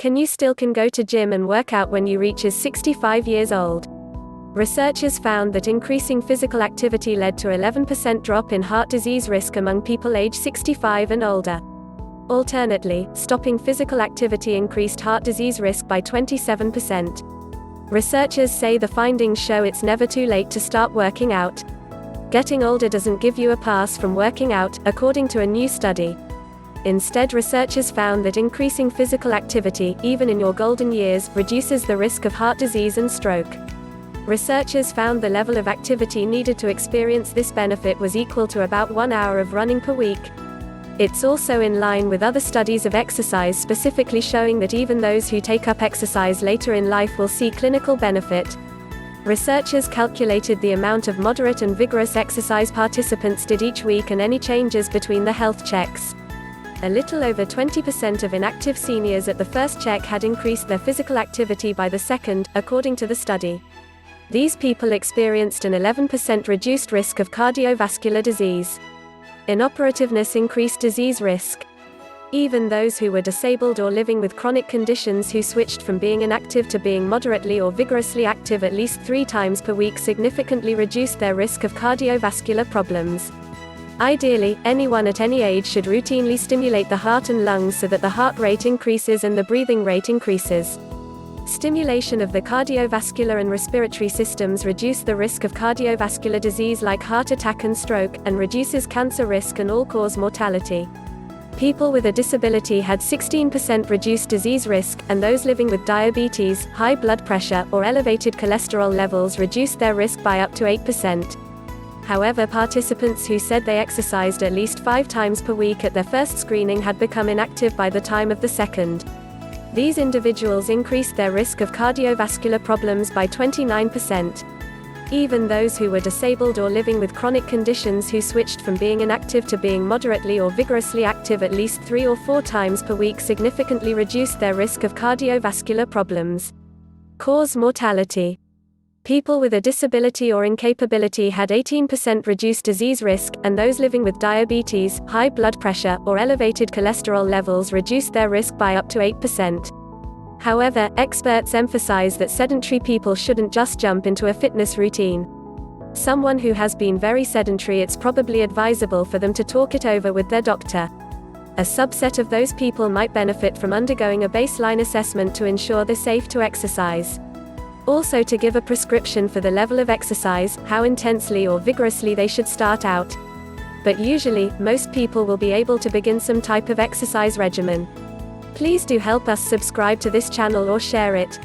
Can you still go to gym and work out when you reaches 65 years old? Researchers found that increasing physical activity led to 11% drop in heart disease risk among people age 65 and older. Alternately, stopping physical activity increased heart disease risk by 27%. Researchers say the findings show it's never too late to start working out. Getting older doesn't give you a pass from working out, according to a new study. Instead, researchers found that increasing physical activity, even in your golden years, reduces the risk of heart disease and stroke. Researchers found the level of activity needed to experience this benefit was equal to about 1 hour of running per week. It's also in line with other studies of exercise specifically showing that even those who take up exercise later in life will see clinical benefit. Researchers calculated the amount of moderate and vigorous exercise participants did each week and any changes between the health checks. A little over 20% of inactive seniors at the first check had increased their physical activity by the second, according to the study. These people experienced an 11% reduced risk of cardiovascular disease. Inoperativeness increased disease risk. Even those who were disabled or living with chronic conditions who switched from being inactive to being moderately or vigorously active at least 3 times per week significantly reduced their risk of cardiovascular problems. Ideally, anyone at any age should routinely stimulate the heart and lungs so that the heart rate increases and the breathing rate increases. Stimulation of the cardiovascular and respiratory systems reduce the risk of cardiovascular disease like heart attack and stroke, and reduces cancer risk and all-cause mortality. People with a disability had 16% reduced disease risk, and those living with diabetes, high blood pressure, or elevated cholesterol levels reduced their risk by up to 8%. However, participants who said they exercised at least 5 times per week at their first screening had become inactive by the time of the second. These individuals increased their risk of cardiovascular problems by 29%. Even those who were disabled or living with chronic conditions who switched from being inactive to being moderately or vigorously active at least 3 or 4 times per week significantly reduced their risk of cardiovascular problems. Cause mortality. People with a disability or incapability had 18% reduced disease risk, and those living with diabetes, high blood pressure, or elevated cholesterol levels reduced their risk by up to 8%. However, experts emphasize that sedentary people shouldn't just jump into a fitness routine. Someone who has been very sedentary, it's probably advisable for them to talk it over with their doctor. A subset of those people might benefit from undergoing a baseline assessment to ensure they're safe to exercise. Also, to give a prescription for the level of exercise, how intensely or vigorously they should start out. But usually, most people will be able to begin some type of exercise regimen. Please do help us subscribe to this channel or share it.